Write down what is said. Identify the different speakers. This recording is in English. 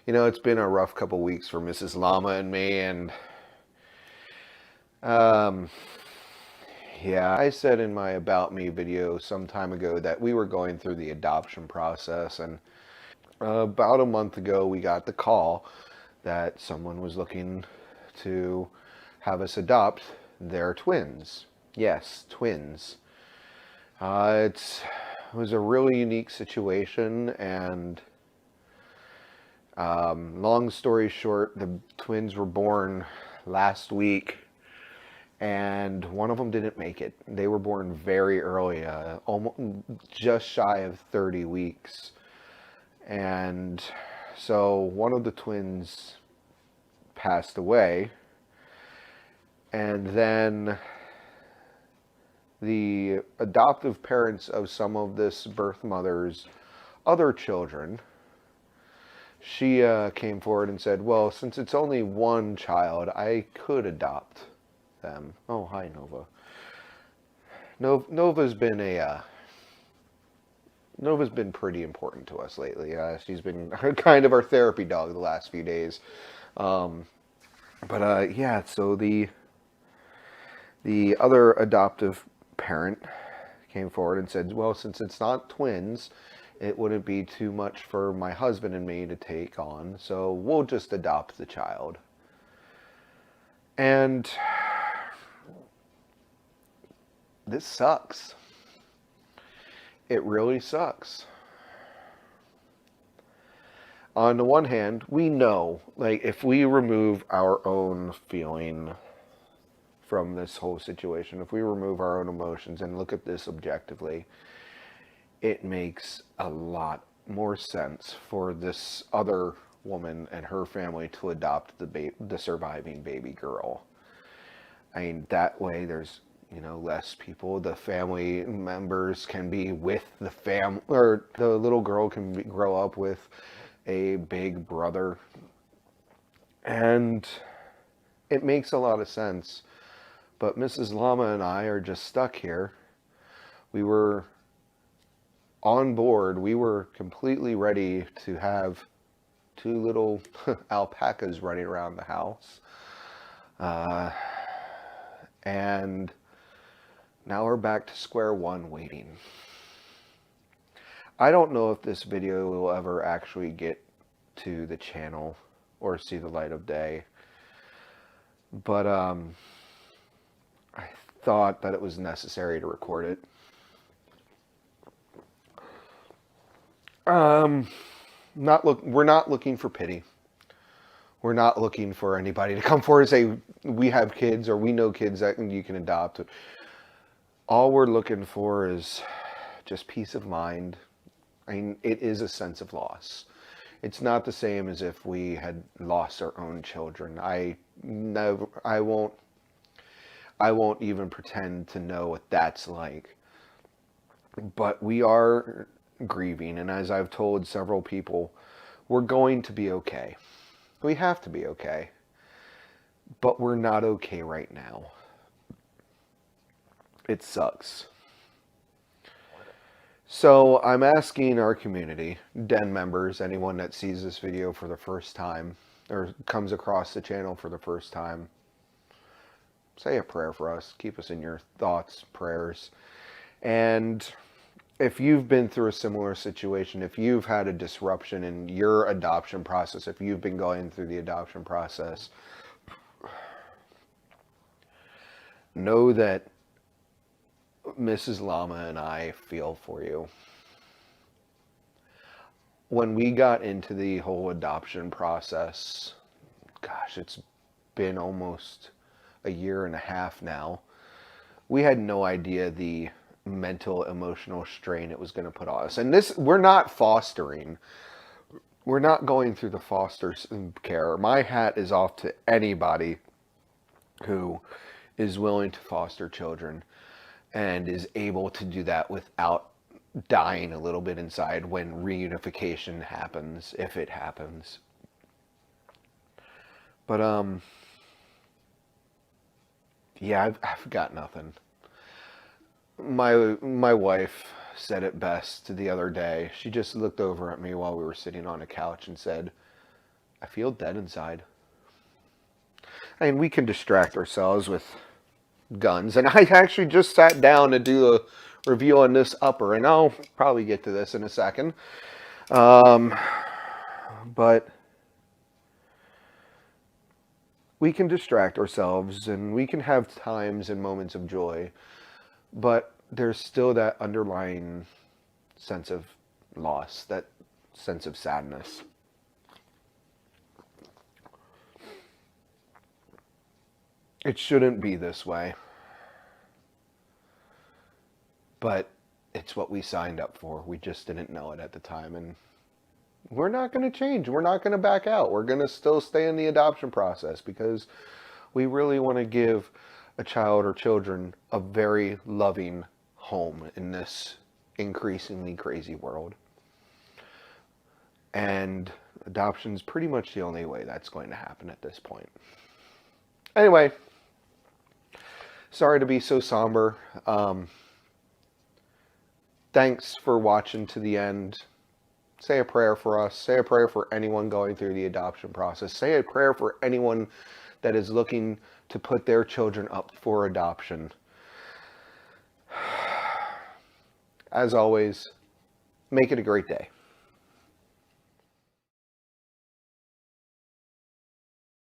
Speaker 1: You know, it's been a rough couple weeks for Mrs. Llama and me, and um, yeah, I said in my About Me video some time ago that we were going through the adoption process, and about a month ago we got the call that someone was looking to have us adopt their twins. Yes, twins. It was a really unique situation, and long story short, the twins were born last week, and one of them didn't make it. They were born very early, almost just shy of 30 weeks. And so one of the twins passed away, and then the adoptive parents of some of this birth mother's other children, she came forward and said, well, since it's only one child, I could adopt them. Oh, hi, Nova. Nova's been Nova's been pretty important to us lately. She's been kind of our therapy dog the last few days. Um, but yeah, so the other adoptive parent came forward and said, well, since it's not twins, it wouldn't be too much for my husband and me to take on, so we'll just adopt the child. And this sucks. It really sucks. On the one hand, we know, like, if we remove our own feeling from this whole situation, if we remove our own emotions and look at this objectively, it makes a lot more sense for this other woman and her family to adopt the surviving baby girl. I mean, that way there's, less people. The family members can be with the or the little girl can grow up with a big brother. And it makes a lot of sense. But Mrs. Llama and I are just stuck here. We were on board. We were completely ready to have two little alpacas running around the house. Uh, and now we're back to square one waiting. I don't know if this video will ever actually get to the channel or see the light of day, but I thought that it was necessary to record it. We're not looking for pity. We're not looking for anybody to come forward and say we have kids or we know kids that you can adopt. All we're looking for is just peace of mind. I mean, it is a sense of loss. It's not the same as if we had lost our own children. I won't even pretend to know what that's like. But we are grieving, and as I've told several people, we're going to be okay. We have to be okay. But we're not okay right now. It sucks. So I'm asking our community, Den members, anyone that sees this video for the first time or comes across the channel for the first time, say a prayer for us. Keep us in your thoughts, prayers. And if you've been through a similar situation, if you've had a disruption in your adoption process, if you've been going through the adoption process, know that Mrs. Llama and I feel for you. When we got into the whole adoption process, gosh, it's been almost a year and a half now. We had no idea the mental, emotional strain it was going to put on us. And this, we're not fostering. We're not going through the foster care. My hat is off to anybody who is willing to foster children and is able to do that without dying a little bit inside when reunification happens, if it happens. But yeah, I've got nothing. My wife said it best the other day. She just looked over at me while we were sitting on a couch and said, "I feel dead inside." And we can distract ourselves with guns. And I actually just sat down to do a review on this upper, and I'll probably get to this in a second. But we can distract ourselves and we can have times and moments of joy, but there's still that underlying sense of loss, that sense of sadness. It shouldn't be this way, but it's what we signed up for. We just didn't know it at the time, and we're not going to change. We're not going to back out. We're going to still stay in the adoption process because we really want to give a child or children a very loving home in this increasingly crazy world. And adoption is pretty much the only way that's going to happen at this point. Anyway, sorry to be so somber. Thanks for watching to the end. Say a prayer for us. Say a prayer for anyone going through the adoption process. Say a prayer for anyone that is looking to put their children up for adoption. As always, make it a great day.